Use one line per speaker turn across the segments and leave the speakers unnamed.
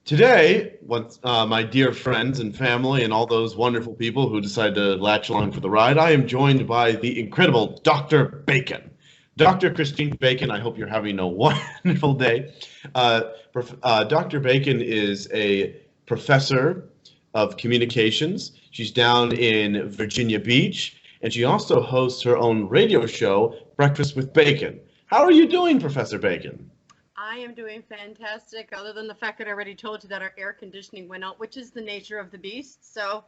Today, my dear friends and family and all those wonderful people who decide to latch along for the ride, I am joined by the incredible Dr. Bacon. Dr. Christine Bacon, I hope you're having a wonderful day. Dr. Bacon is a professor of communications. She's down in Virginia Beach, and she also hosts her own radio show, Breakfast with Bacon. How are you doing, Professor Bacon?
I am doing fantastic, other than the fact that I already told you that our air conditioning went out, which is the nature of the beast. So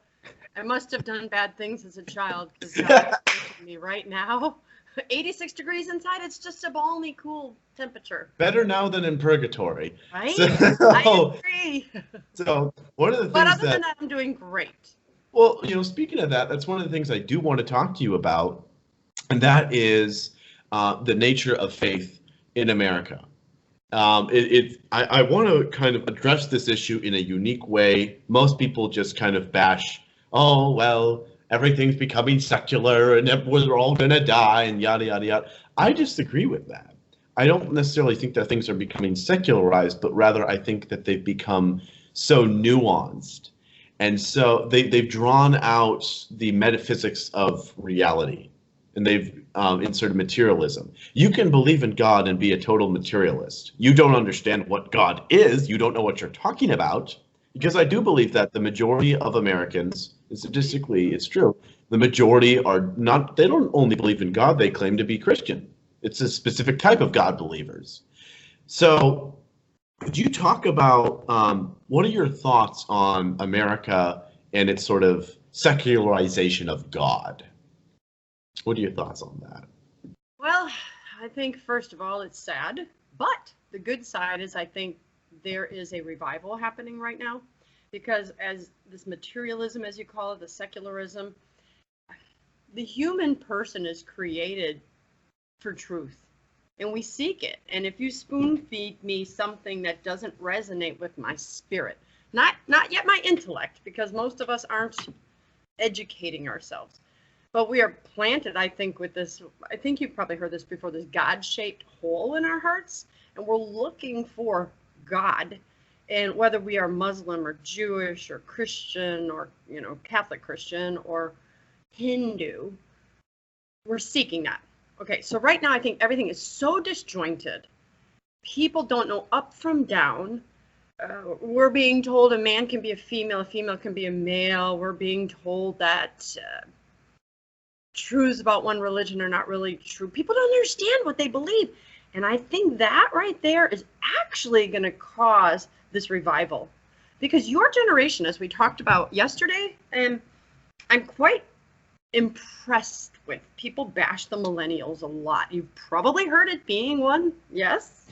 I must have done bad things as a child because God is teaching me right now. 86 degrees inside, it's just a balmy, cool temperature.
Better now than in purgatory.
Right?
So,
I agree.
So one of the things
But other than that, I'm doing great.
Well, speaking of that, that's one of the things I do want to talk to you about, and that is the nature of faith in America. I want to kind of address this issue in a unique way. Most people just kind of bash, oh, well, everything's becoming secular and we're all going to die and yada, yada, yada. I disagree with that. I don't necessarily think that things are becoming secularized, but rather I think that they've become so nuanced. And so they've drawn out the metaphysics of reality, and they've inserted materialism. You can believe in God and be a total materialist. You don't understand what God is. You don't know what you're talking about. Because I do believe that the majority of Americans, and statistically it's true, the majority are not, they don't only believe in God, they claim to be Christian. It's a specific type of God believers. So could you talk about what are your thoughts on America and its sort of secularization of God? What are your thoughts on that?
Well, I think first of all, it's sad, but the good side is I think there is a revival happening right now, because as this materialism, as you call it, the secularism, the human person is created for truth. And we seek it. And if you spoon feed me something that doesn't resonate with my spirit, not yet my intellect, because most of us aren't educating ourselves, but we are planted, I think, with this, I think you've probably heard this before, this God-shaped hole in our hearts, and we're looking for God. And whether we are Muslim or Jewish or Christian or, Catholic Christian or Hindu, we're seeking that. Okay, so right now I think everything is so disjointed. People don't know up from down. We're being told a man can be a female can be a male. We're being told that truths about one religion are not really true. People don't understand what they believe. And I think that right there is actually going to cause this revival. Because your generation, as we talked about yesterday, and I'm quite impressed with. People bash the millennials a lot. You've probably heard it being one, yes?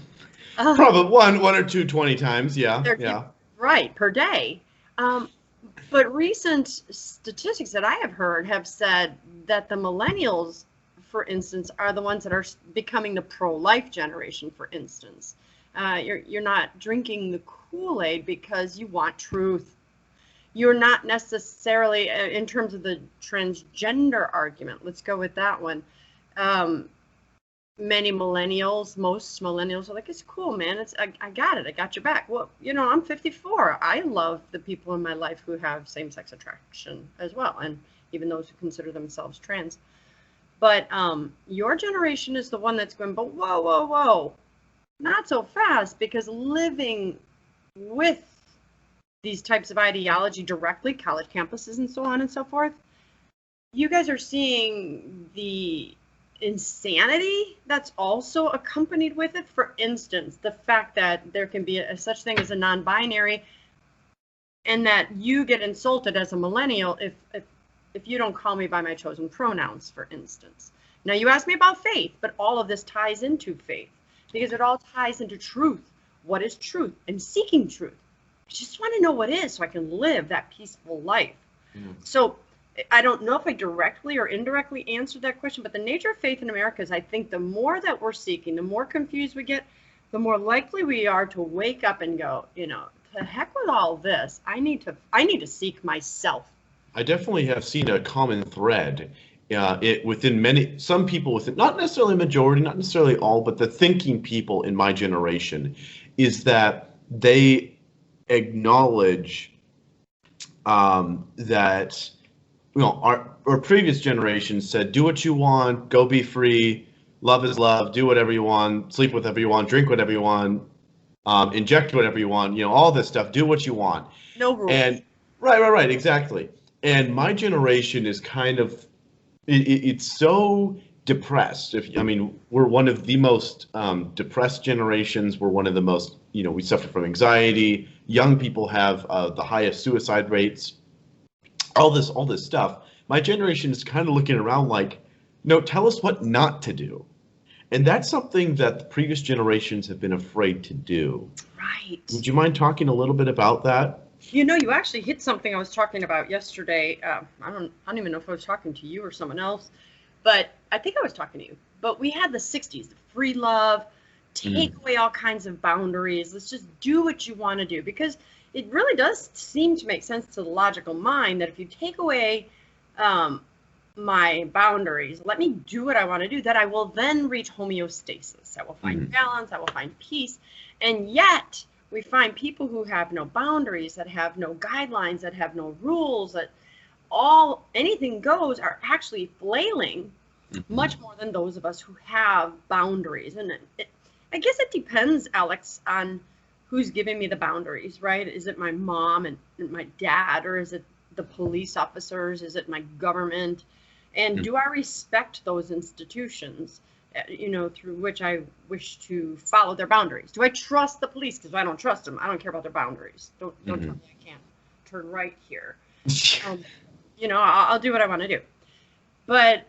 Probably one or two, 20 times, yeah.
Right, per day. But recent statistics that I have heard have said that the millennials, for instance, are the ones that are becoming the pro-life generation, for instance. You're not drinking the Kool-Aid because you want truth. You're not necessarily, in terms of the transgender argument, let's go with that one. Many millennials, most millennials are like, it's cool, man. I got it. I got your back. Well, I'm 54. I love the people in my life who have same-sex attraction as well, and even those who consider themselves trans. But your generation is the one that's going, but whoa, whoa, whoa. Not so fast, because living with these types of ideology directly, college campuses and so on and so forth, you guys are seeing the insanity that's also accompanied with it. For instance, the fact that there can be a such thing as a non-binary, and that you get insulted as a millennial if you don't call me by my chosen pronouns, for instance. Now, you asked me about faith, but all of this ties into faith, because it all ties into truth. What is truth? And seeking truth. I just want to know what is so I can live that peaceful life. So I don't know if I directly or indirectly answered that question, but the nature of faith in America is, I think the more that we're seeking, the more confused we get, the more likely we are to wake up and go, to heck with all this. I need to seek myself.
I definitely have seen a common thread within some people within, not necessarily a majority, not necessarily all, but the thinking people in my generation, is that they acknowledge that our previous generations said, do what you want, go be free, love is love, do whatever you want, sleep with whatever you want, drink whatever you want, inject whatever you want, all this stuff, do what you want.
No rules.
And right, exactly. And my generation is kind of, it's so depressed. We're one of the most depressed generations. We're one of the most, we suffer from anxiety. Young people have the highest suicide rates. All this stuff. My generation is kind of looking around like, no, tell us what not to do. And that's something that the previous generations have been afraid to do.
Right.
Would you mind talking a little bit about that?
You actually hit something I was talking about yesterday. I don't even know if I was talking to you or someone else, but I think I was talking to you. But we had the 60s, the free love, take away all kinds of boundaries. Let's just do what you want to do, because it really does seem to make sense to the logical mind that if you take away my boundaries, let me do what I want to do, that I will then reach homeostasis. I will find balance. I will find peace. And yet we find people who have no boundaries, that have no guidelines, that have no rules, that anything goes, are actually flailing much more than those of us who have boundaries. And I guess it depends, Alex, on who's giving me the boundaries, right? Is it my mom and my dad, or is it the police officers? Is it my government? And do I respect those institutions, through which I wish to follow their boundaries? Do I trust the police? Because I don't trust them. I don't care about their boundaries. Don't tell me I can't turn right here. I'll do what I want to do. But,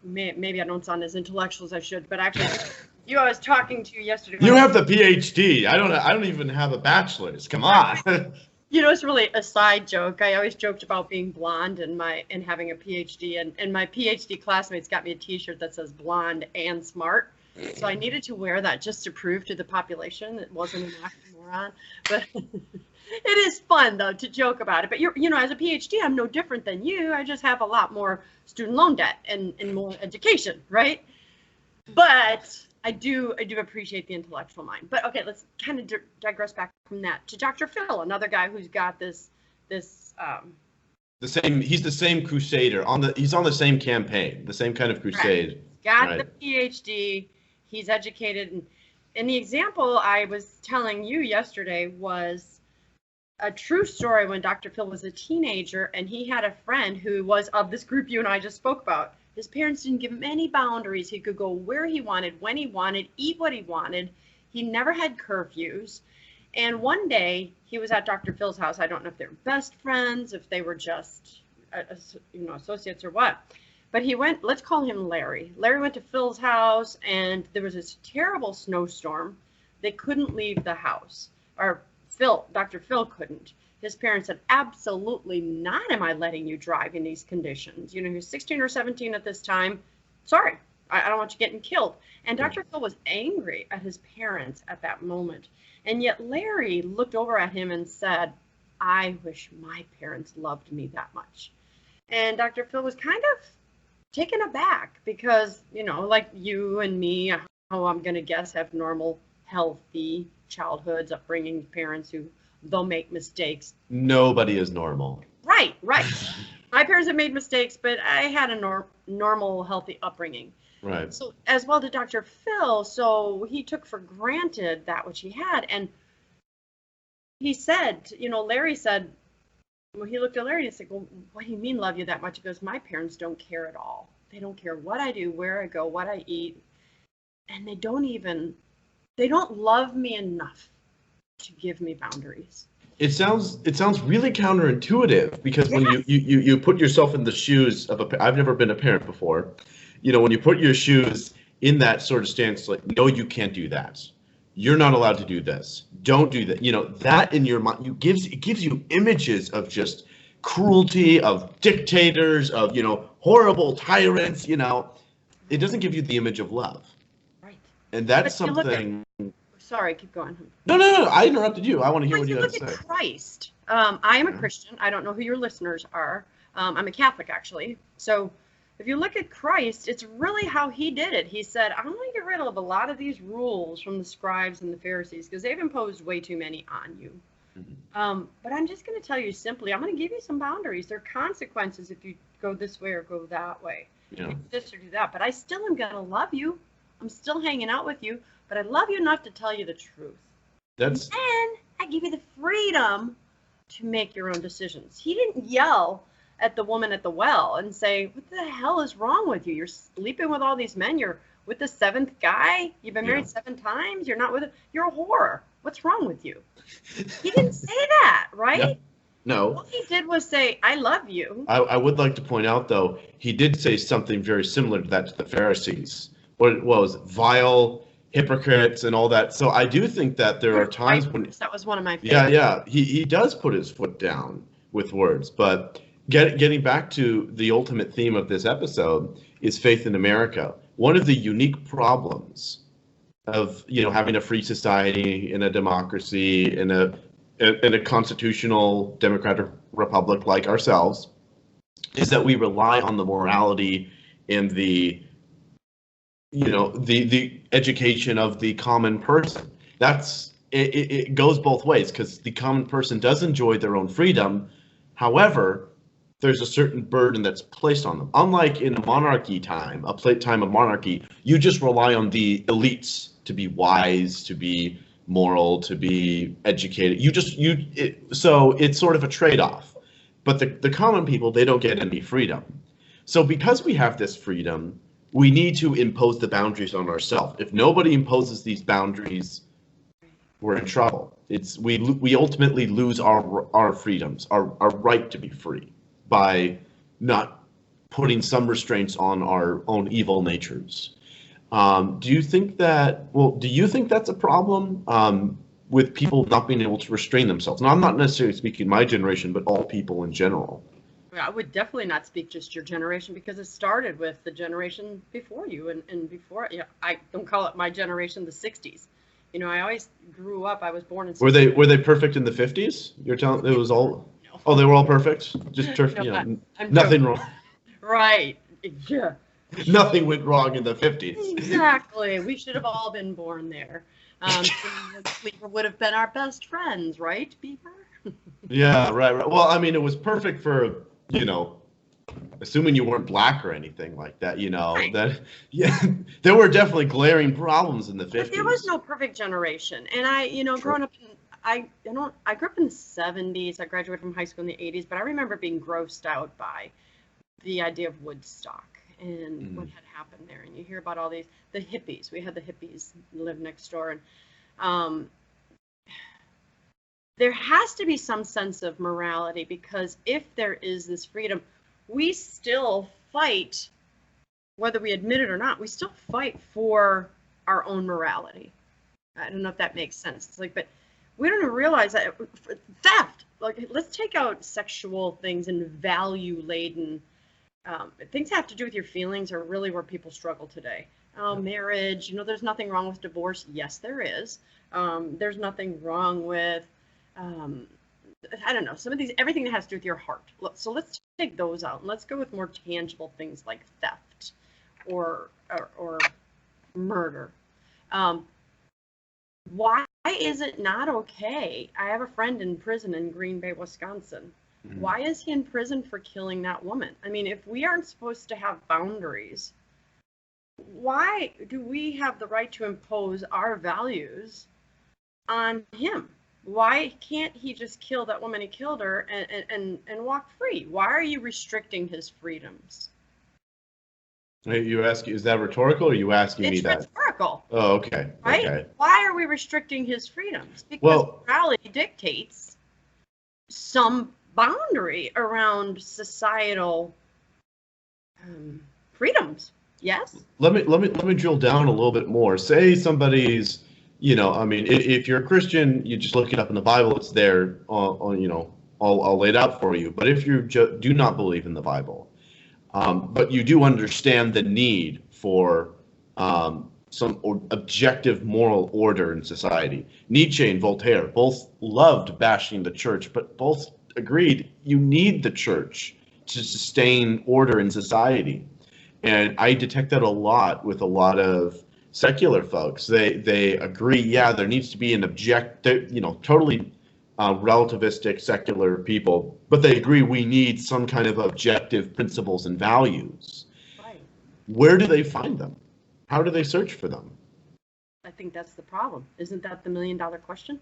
maybe I don't sound as intellectual as I should, but actually, I was talking to you yesterday.
You have the PhD. I don't even have a bachelor's. Come on.
It's really a side joke. I always joked about being blonde and having a PhD, and my PhD classmates got me a T-shirt that says "blonde and smart." So I needed to wear that just to prove to the population it wasn't an oxymoron. But it is fun though to joke about it. But as a PhD, I'm no different than you. I just have a lot more student loan debt and more education, right? But I do appreciate the intellectual mind. But okay, let's kind of digress back from that to Dr. Phil, another guy who's got this he's
the same crusader he's on the same campaign, the same kind of crusade.
Got the PhD, he's educated, and the example I was telling you yesterday was a true story. When Dr. Phil was a teenager and he had a friend who was of this group you and I just spoke about. His parents didn't give him any boundaries. He could go where he wanted, when he wanted, eat what he wanted. He never had curfews. And one day he was at Dr. Phil's house. I don't know if they were best friends, if they were just, associates or what. But he went, let's call him Larry. Larry went to Phil's house, and there was this terrible snowstorm. They couldn't leave the house. Or Dr. Phil couldn't. His parents said, absolutely not am I letting you drive in these conditions. He was 16 or 17 at this time. Sorry, I don't want you getting killed. And Dr. Phil was angry at his parents at that moment. And yet Larry looked over at him and said, I wish my parents loved me that much. And Dr. Phil was kind of taken aback because, like you and me, how I'm going to guess, have normal, healthy childhoods, upbringing, parents who they'll make mistakes.
Nobody is normal.
Right. My parents have made mistakes, but I had a normal, healthy upbringing.
Right.
So as well did Dr. Phil. So he took for granted that which he had. And he said, Larry said, when he looked at Larry, he said, well, what do you mean love you that much? He goes, my parents don't care at all. They don't care what I do, where I go, what I eat. And they don't love me enough to give me boundaries.
It sounds really counterintuitive, because when you put yourself in the shoes of I've never been a parent before, when you put your shoes in that sort of stance, like, no, you can't do that. You're not allowed to do this. Don't do that. That in your mind, it gives you images of just cruelty, of dictators, of, horrible tyrants, it doesn't give you the image of love.
Right.
And that's something.
Sorry, keep going.
No, I interrupted you. I want to hear what you have to say.
Look at Christ. I am a Christian. I don't know who your listeners are. I'm a Catholic, actually. So if you look at Christ, it's really how he did it. He said, I'm going to get rid of a lot of these rules from the scribes and the Pharisees because they've imposed way too many on you. But I'm just going to tell you simply, I'm going to give you some boundaries. There are consequences if you go this way or go that way.
Yeah.
Do this or do that. But I still am going to love you. I'm still hanging out with you. But I love you enough to tell you the truth.
That's
And I give you the freedom to make your own decisions. He didn't yell at the woman at the well and say, what the hell is wrong with you? You're sleeping with all these men. You're with the seventh guy. You've been married 7 times. You're not with it. You're a whore. What's wrong with you? He didn't say that, right?
no.
All he did was say, I love you.
I would like to point out, though, he did say something very similar to that to the Pharisees. What it was, vile hypocrites and all that. So I do think that there are times when
that was one of my favorites.
yeah, he does put his foot down with words. But getting back to the ultimate theme of this episode is faith in America. One of the unique problems of having a free society, in a democracy, in a constitutional democratic republic like ourselves, is that we rely on the morality and the education of the common person. It goes both ways, because the common person does enjoy their own freedom. However, there's a certain burden that's placed on them. Unlike in a monarchy time, time of monarchy, you just rely on the elites to be wise, to be moral, to be educated. So it's sort of a trade-off. But the common people, they don't get any freedom. So because we have this freedom, we need to impose the boundaries on ourselves. If nobody imposes these boundaries, we're in trouble. We ultimately lose our freedoms, our right to be free, by not putting some restraints on our own evil natures. Do you think that's a problem with people not being able to restrain themselves? And I'm not necessarily speaking my generation, but all people in general.
I would definitely not speak just your generation, because it started with the generation before you and before. I don't call it my generation, the 60s. I always grew up. I was born in.
Were they perfect in the 50s? You're telling it was all. No. Oh, they were all perfect. Just
I'm
nothing wrong.
Right. Yeah.
Nothing went wrong in the 50s.
Exactly. We should have all been born there. We would have been our best friends, right, Beaver?
Yeah, right. Well, I mean, it was perfect for, assuming you weren't black or anything like that,
Right.
that, there were definitely glaring problems in the 50s.
But there was no perfect generation. And growing up, I grew up in the 70s. I graduated from high school in the 80s, but I remember being grossed out by the idea of Woodstock and what had happened there. And you hear about all the hippies. We had the hippies live next door. And there has to be some sense of morality, because if there is this freedom, we still fight, whether we admit it or not, we still fight for our own morality. I don't know if that makes sense. It's like, but we don't realize that theft, like, let's take out sexual things and value-laden things that have to do with your feelings are really where people struggle today. Marriage, there's nothing wrong with divorce. Yes, there is. There's nothing wrong with, I don't know, everything that has to do with your heart. So let's take those out, and let's go with more tangible things like theft or murder. Why is it not okay? I have a friend in prison in Green Bay, Wisconsin. Why is he in prison for killing that woman? I mean, if we aren't supposed to have boundaries, why do we have the right to impose our values on him? Why can't he just kill that woman he killed her and walk free? Why are you restricting his freedoms?
You asking, is that rhetorical, or are you asking me that?
It's rhetorical.
Oh, okay.
Right?
Okay.
Why are we restricting his freedoms? Because morality dictates some boundary around societal freedoms. Yes. Let
me drill down a little bit more. Say somebody's, if you're a Christian, you just look it up in the Bible. It's there, I'll lay it out for you. But if you do not believe in the Bible, but you do understand the need for some objective moral order in society. Nietzsche and Voltaire both loved bashing the church, but both agreed you need the church to sustain order in society. And I detect that a lot with a lot of secular folks. They agree, yeah, there needs to be an totally relativistic secular people, but they agree we need some kind of objective principles and values.
Right.
Where do they find them? How do they search for them?
I think that's the problem. Isn't that the $1,000,000 question?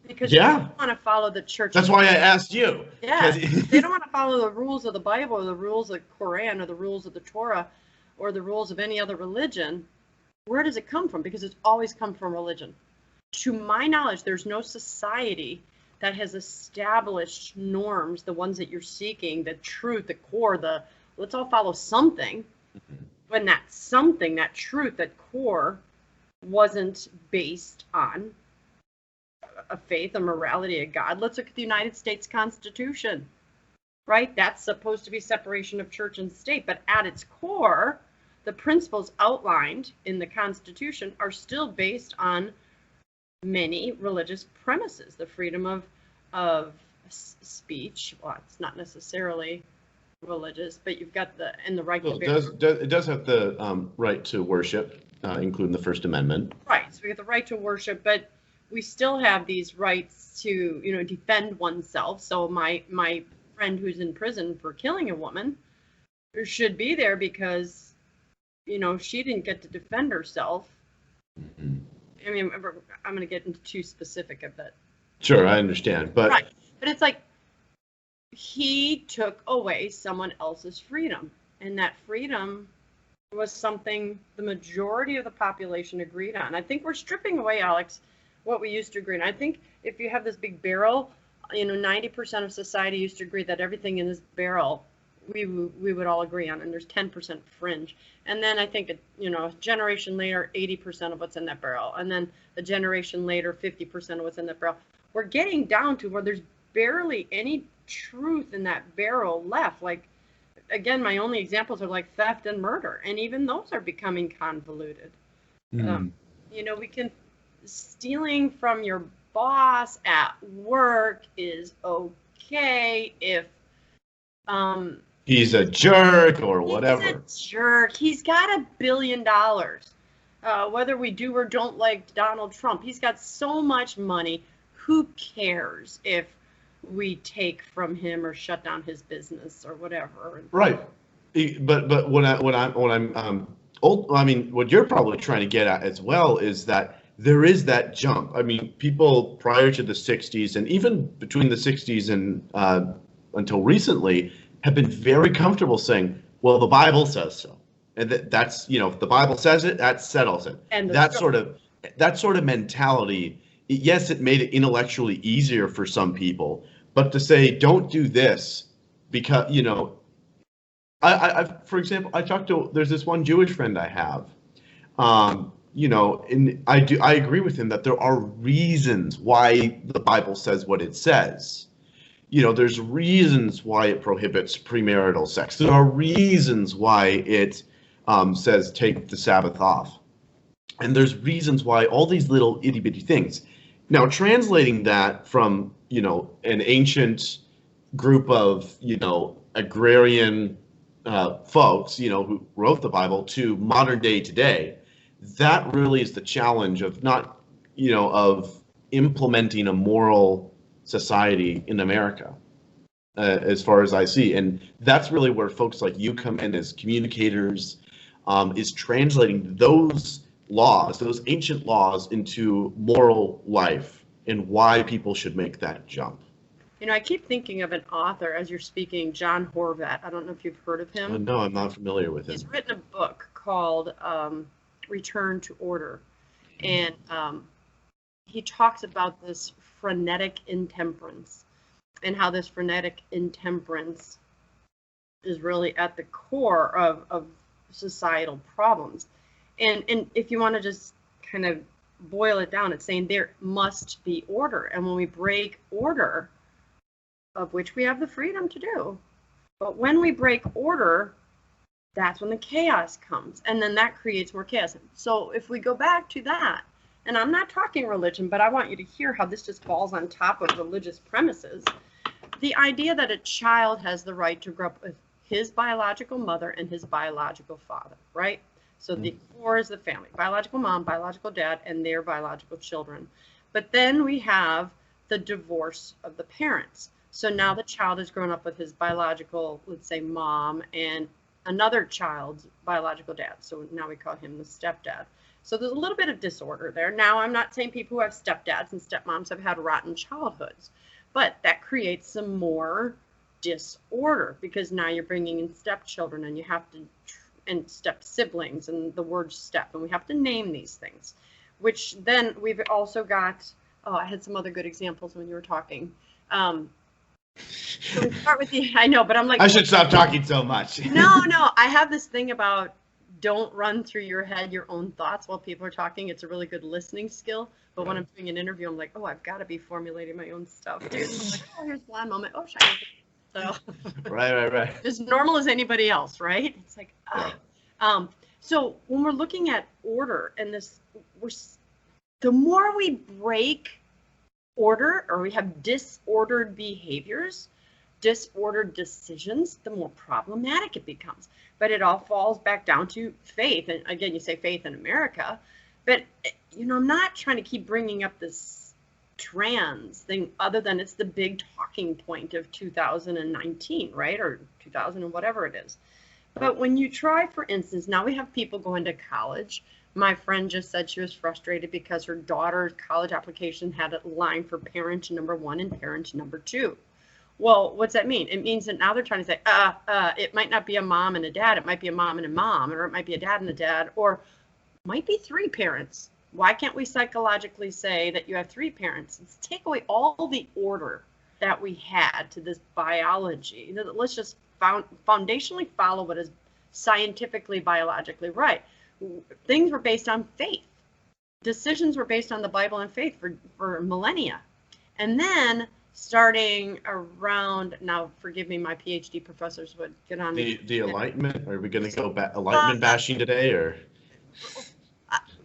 Because
Yeah.
they don't want to follow the church.
That's why I asked you.
Yeah, they don't want to follow the rules of the Bible or the rules of the Quran or the rules of the Torah or the rules of any other religion. Where does it come from? Because it's always come from religion. To my knowledge, there's no society that has established norms, the ones that you're seeking, the truth, the core, let's all follow something. When that something, that truth, that core wasn't based on a faith, a morality, a God. Let's look at the United States Constitution, right? That's supposed to be separation of church and state, but at its core, the principles outlined in the Constitution are still based on many religious premises. The freedom of speech. Well, it's not necessarily religious, but you've got the right to bear.
It does have the right to worship, including the First Amendment.
Right. So we have the right to worship, but we still have these rights to, defend oneself. So my friend who's in prison for killing a woman should be there because, she didn't get to defend herself. Mm-hmm. I mean, I'm going to get into too specific of that.
Sure, I understand, but
right. But it's like he took away someone else's freedom, and that freedom was something the majority of the population agreed on. I think we're stripping away, Alex, what we used to agree on. I think if you have this big barrel, 90% of society used to agree that everything in this barrel we would all agree on, and there's 10% fringe. And then I think a generation later, 80% of what's in that barrel, and then a generation later, 50% of what's in that barrel. We're getting down to where there's barely any truth in that barrel left. Like, again, my only examples are like theft and murder, and even those are becoming convoluted. We can stealing from your boss at work is okay if
he's a jerk or whatever.
He's a jerk. He's got $1 billion. Whether we do or don't like Donald Trump, he's got so much money. Who cares if we take from him or shut down his business or whatever?
Right. But what you're probably trying to get at as well is that there is that jump. I mean, people prior to the 60s and even between the 60s and until recently have been very comfortable saying, well, the Bible says so. And that's, if the Bible says it, that settles it. And that sort of mentality, yes, it made it intellectually easier for some people, but to say, don't do this because, for example, there's this one Jewish friend I have, and I agree with him that there are reasons why the Bible says what it says. There's reasons why it prohibits premarital sex. There are reasons why it says take the Sabbath off. And there's reasons why all these little itty bitty things. Now, translating that from, an ancient group of, agrarian folks, who wrote the Bible to modern day today, that really is the challenge of not, of implementing a moral society in America, as far as I see. And that's really where folks like you come in as communicators, is translating those laws, those ancient laws, into moral life and why people should make that jump.
I keep thinking of an author as you're speaking, John Horvat. I don't know if you've heard of him.
No, I'm not familiar with him.
He's written a book called Return to Order. And he talks about this frenetic intemperance and how this frenetic intemperance is really at the core of societal problems. And if you want to just kind of boil it down, it's saying there must be order. And when we break order, of which we have the freedom to do, but when we break order, that's when the chaos comes. And then that creates more chaos. So if we go back to that, and I'm not talking religion, but I want you to hear how this just falls on top of religious premises. The idea that a child has the right to grow up with his biological mother and his biological father, right? So the four is the family, biological mom, biological dad, and their biological children. But then we have the divorce of the parents. So now the child has grown up with his biological, let's say, mom and another child's biological dad. So now we call him the stepdad. So there's a little bit of disorder there. Now, I'm not saying people who have stepdads and stepmoms have had rotten childhoods, but that creates some more disorder because now you're bringing in stepchildren and you have to, and step siblings and the word step, and we have to name these things, which then we've also got, oh, I had some other good examples when you were talking. So we start with the, I know, but I'm like,
I should stop talking so much.
no, I have this thing about don't run through your head your own thoughts while people are talking. It's a really good listening skill. But when I'm doing an interview, I'm like, oh, I've got to be formulating my own stuff, dude. I'm like, oh, here's blonde moment. Oh, shiny. So
Right.
as normal as anybody else, right? It's like, so when we're looking at order and this, the more we break order or we have disordered behaviors, disordered decisions, the more problematic it becomes. But it all falls back down to faith. And again, you say faith in America, but I'm not trying to keep bringing up this trans thing other than it's the big talking point of 2019, right? Or 2000 and whatever it is. But when you try, for instance, now we have people going to college. My friend just said she was frustrated because her daughter's college application had a line for parent number 1 and parent number 2. Well, what's that mean? It means that now they're trying to say, it might not be a mom and a dad. It might be a mom and a mom, or it might be a dad and a dad, or it might be 3 parents. Why can't we psychologically say that you have 3 parents? Let's take away all the order that we had to this biology. Let's just foundationally follow what is scientifically, biologically right. Things were based on faith. Decisions were based on the Bible and faith for millennia. And then starting around, now forgive me, my PhD professors would get on
the Enlightenment. Are we going to go back Enlightenment bashing today, or?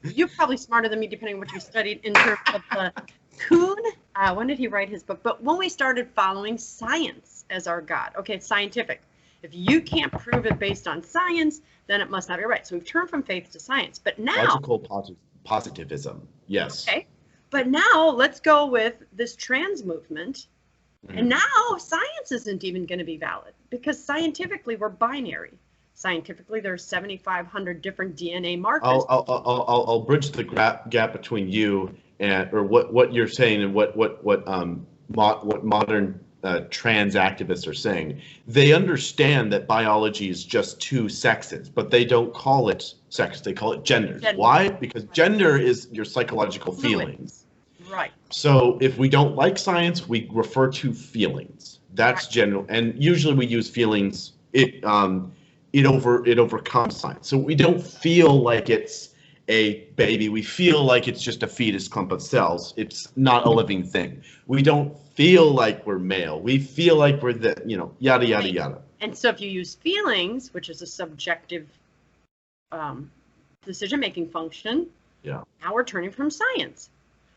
You're probably smarter than me, depending on what you studied in terms of Kuhn. When did he write his book? But when we started following science as our God, okay, it's scientific. If you can't prove it based on science, then it must not be right. So we've turned from faith to science. But now,
logical positivism, yes.
Okay, but now let's go with this trans movement. And now science isn't even going to be valid because scientifically we're binary. Scientifically, there's 7,500 different DNA markers.
I'll bridge the gap between you and, or what you're saying and what modern trans activists are saying. They understand that biology is just 2 sexes, but they don't call it sex. They call it genders. Why? Because gender is your psychological feelings.
Right.
So if we don't like science, we refer to feelings. That's general, and usually we use feelings. It overcomes science. So we don't feel like it's a baby. We feel like it's just a fetus clump of cells. It's not a living thing. We don't feel like we're male. We feel like we're yada, yada, yada.
And so if you use feelings, which is a subjective decision-making function, now we're turning from science.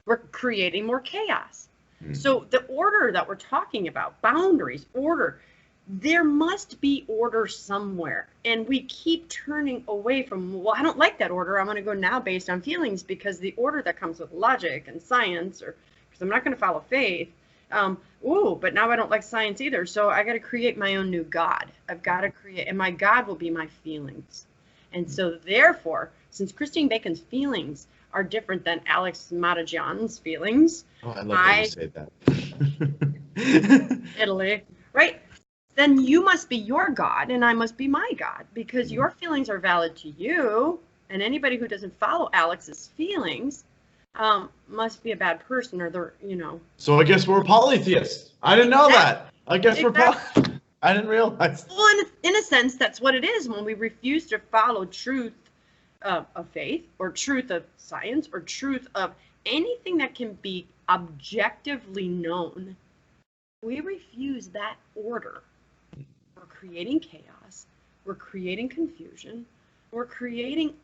We're creating more chaos. So the order that we're talking about, boundaries, order, there must be order somewhere. And we keep turning away from, well, I don't like that order. I'm going to go now based on feelings because the order that comes with logic and science, or because I'm not going to follow faith. But now I don't like science either. So I got to create my own new God. I've got to create, and my God will be my feelings. And so therefore, since Christine Bacon's feelings are different than Alex Matagian's feelings.
Oh, I love how you say that.
Italy, right? Then you must be your God and I must be my God because your feelings are valid to you, and anybody who doesn't follow Alex's feelings must be a bad person, or they're,
So I guess we're polytheists. I didn't know that. I guess we're I didn't realize.
Well, in a sense, that's what it is when we refuse to follow truth of faith, or truth of science, or truth of anything that can be objectively known. We refuse that order. We're creating chaos. We're creating confusion. We're creating,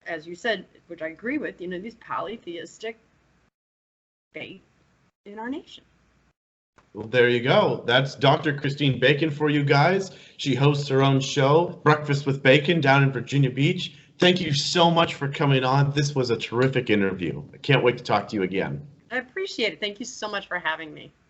as you said, which I agree with, these polytheistic faith in our nation.
Well, there you go. That's Dr. Christine Bacon for you guys. She hosts her own show, Breakfast with Bacon, down in Virginia Beach. Thank you so much for coming on. This was a terrific interview. I can't wait to talk to you again.
I appreciate it. Thank you so much for having me.